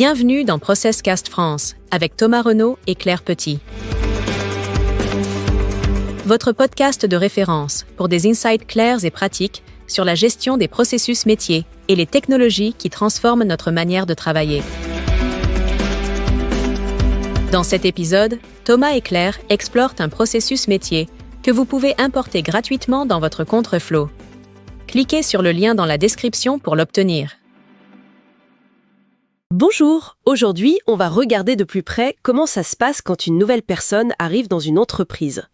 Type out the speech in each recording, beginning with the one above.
Bienvenue dans ProcessCast France avec Thomas Renaud et Claire Petit. Votre podcast de référence pour des insights clairs et pratiques sur la gestion des processus métiers et les technologies qui transforment notre manière de travailler. Dans cet épisode, Thomas et Claire explorent un processus métier que vous pouvez importer gratuitement dans votre Contreflow. Cliquez sur le lien dans la description pour l'obtenir. Bonjour, aujourd'hui on va regarder de plus près comment ça se passe quand une nouvelle personne arrive dans une entreprise.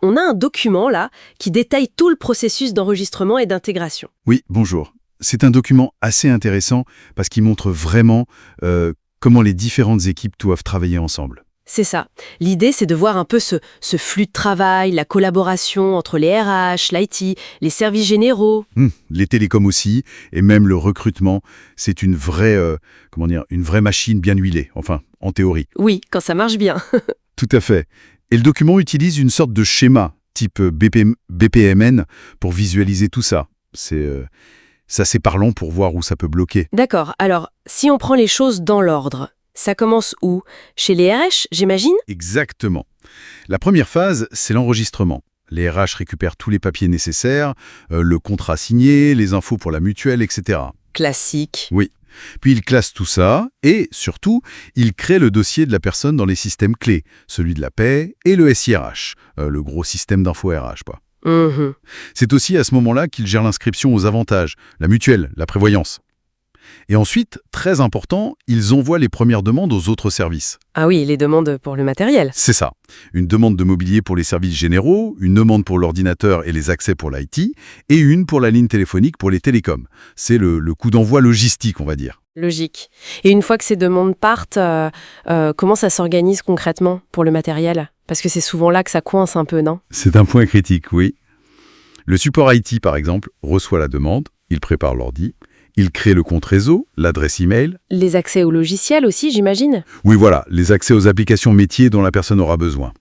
On a un document là qui détaille tout le processus d'enregistrement et d'intégration. Oui, bonjour. C'est un document assez intéressant parce qu'il montre vraiment comment les différentes équipes doivent travailler ensemble. C'est ça. L'idée, c'est de voir un peu ce flux de travail, la collaboration entre les RH, l'IT, les services généraux. Les télécoms aussi, et même le recrutement, c'est une vraie machine bien huilée, enfin, en théorie. Oui, quand ça marche bien. Tout à fait. Et le document utilise une sorte de schéma, type BPMN, pour visualiser tout ça. C'est assez parlant pour voir où ça peut bloquer. D'accord. Alors, si on prend les choses dans l'ordre, ça commence où? Chez les RH, j'imagine? Exactement. La première phase, c'est l'enregistrement. Les RH récupèrent tous les papiers nécessaires, le contrat signé, les infos pour la mutuelle, etc. Classique. Oui. Puis ils classent tout ça et, surtout, ils créent le dossier de la personne dans les systèmes clés, celui de la paie et le SIRH, le gros système d'info RH, quoi. C'est aussi à ce moment-là qu'ils gèrent l'inscription aux avantages, la mutuelle, la prévoyance. Et ensuite, très important, ils envoient les premières demandes aux autres services. Ah oui, les demandes pour le matériel. C'est ça. Une demande de mobilier pour les services généraux, une demande pour l'ordinateur et les accès pour l'IT, et une pour la ligne téléphonique pour les télécoms. C'est le coup d'envoi logistique, on va dire. Logique. Et une fois que ces demandes partent, comment ça s'organise concrètement pour le matériel? Parce que c'est souvent là que ça coince un peu, non? C'est un point critique, oui. Le support IT, par exemple, reçoit la demande, il prépare l'ordi, il crée le compte réseau, l'adresse email. Les accès aux logiciels aussi, j'imagine? Oui, voilà, les accès aux applications métiers dont la personne aura besoin.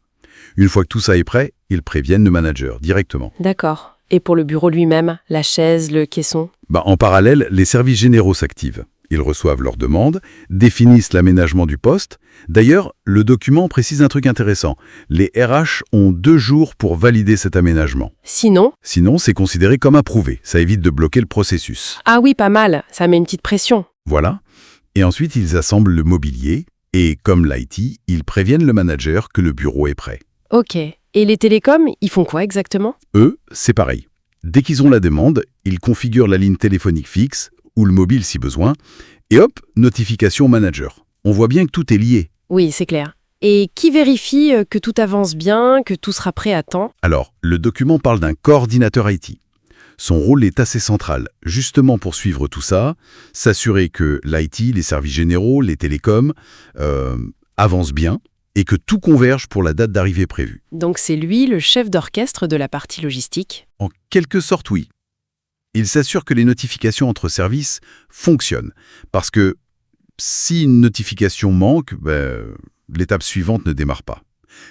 Une fois que tout ça est prêt, ils préviennent le manager directement. D'accord. Et pour le bureau lui-même, la chaise, le caisson? En parallèle, les services généraux s'activent. Ils reçoivent leurs demandes, définissent l'aménagement du poste. D'ailleurs, le document précise un truc intéressant. Les RH ont 2 jours pour valider cet aménagement. Sinon, c'est considéré comme approuvé. Ça évite de bloquer le processus. Ah oui, pas mal. Ça met une petite pression. Voilà. Et ensuite, ils assemblent le mobilier. Et comme l'IT, ils préviennent le manager que le bureau est prêt. Ok. Et les télécoms, ils font quoi exactement? Eux, c'est pareil. Dès qu'ils ont la demande, ils configurent la ligne téléphonique fixe, ou le mobile si besoin, et hop, notification au manager. On voit bien que tout est lié. Oui, c'est clair. Et qui vérifie que tout avance bien, que tout sera prêt à temps? Alors, le document parle d'un coordinateur IT. Son rôle est assez central, justement pour suivre tout ça, s'assurer que l'IT, les services généraux, les télécoms, avancent bien, et que tout converge pour la date d'arrivée prévue. Donc c'est lui le chef d'orchestre de la partie logistique? En quelque sorte, oui. Il s'assure que les notifications entre services fonctionnent. Parce que si une notification manque, l'étape suivante ne démarre pas.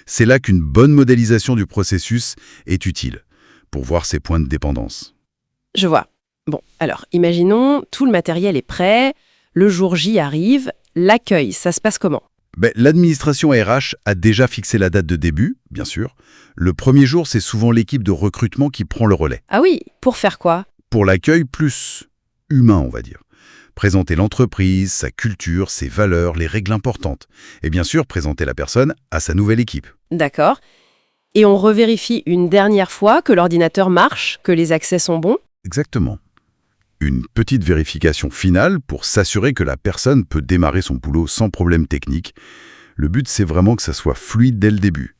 C'est là qu'une bonne modélisation du processus est utile, pour voir ses points de dépendance. Je vois. Bon, alors, imaginons, tout le matériel est prêt, le jour J arrive, l'accueil, ça se passe comment? L'administration RH a déjà fixé la date de début, bien sûr. Le premier jour, c'est souvent l'équipe de recrutement qui prend le relais. Ah oui, pour faire quoi? Pour l'accueil plus humain, on va dire. Présenter l'entreprise, sa culture, ses valeurs, les règles importantes. Et bien sûr, présenter la personne à sa nouvelle équipe. D'accord. Et on revérifie une dernière fois que l'ordinateur marche, que les accès sont bons? Exactement. Une petite vérification finale pour s'assurer que la personne peut démarrer son boulot sans problème technique. Le but, c'est vraiment que ça soit fluide dès le début.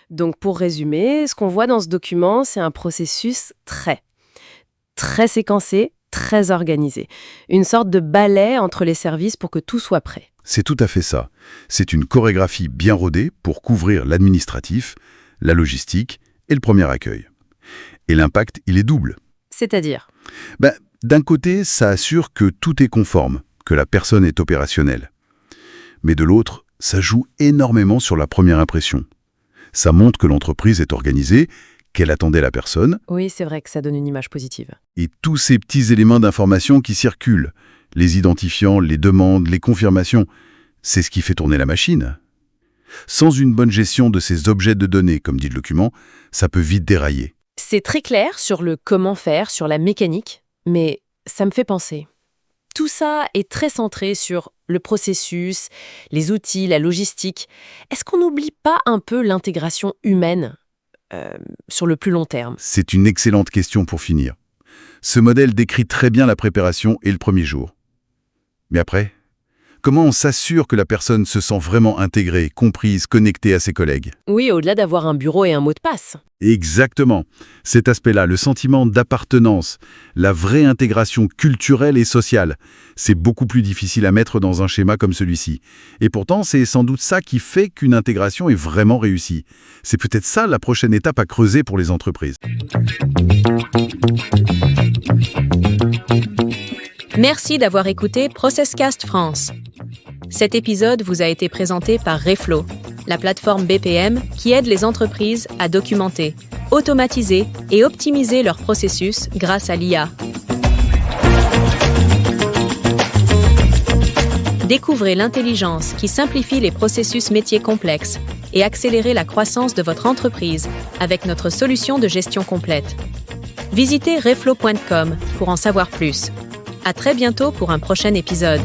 Donc pour résumer, ce qu'on voit dans ce document, c'est un processus très séquencé, très organisé. Une sorte de balai entre les services pour que tout soit prêt. C'est tout à fait ça. C'est une chorégraphie bien rodée pour couvrir l'administratif, la logistique et le premier accueil. Et l'impact, il est double. C'est-à-dire? D'un côté, ça assure que tout est conforme, que la personne est opérationnelle. Mais de l'autre, ça joue énormément sur la première impression. Ça montre que l'entreprise est organisée, qu'elle attendait la personne. Oui, c'est vrai que ça donne une image positive. Et tous ces petits éléments d'information qui circulent, Les identifiants, les demandes, les confirmations, c'est ce qui fait tourner la machine. Sans une bonne gestion de ces objets de données, comme dit le document, ça peut vite dérailler. C'est très clair sur le comment faire, sur la mécanique, mais ça me fait penser. Tout ça est très centré sur le processus, les outils, la logistique. Est-ce qu'on n'oublie pas un peu l'intégration humaine sur le plus long terme? C'est une excellente question pour finir. Ce modèle décrit très bien la préparation et le premier jour. Mais après, comment on s'assure que la personne se sent vraiment intégrée, comprise, connectée à ses collègues? Oui, au-delà d'avoir un bureau et un mot de passe. Exactement. Cet aspect-là, le sentiment d'appartenance, la vraie intégration culturelle et sociale, c'est beaucoup plus difficile à mettre dans un schéma comme celui-ci. Et pourtant, c'est sans doute ça qui fait qu'une intégration est vraiment réussie. C'est peut-être ça la prochaine étape à creuser pour les entreprises. Merci d'avoir écouté ProcessCast France. Cet épisode vous a été présenté par Reflo, la plateforme BPM qui aide les entreprises à documenter, automatiser et optimiser leurs processus grâce à l'IA. Découvrez l'intelligence qui simplifie les processus métiers complexes et accélérer la croissance de votre entreprise avec notre solution de gestion complète. Visitez reflo.com pour en savoir plus. À très bientôt pour un prochain épisode.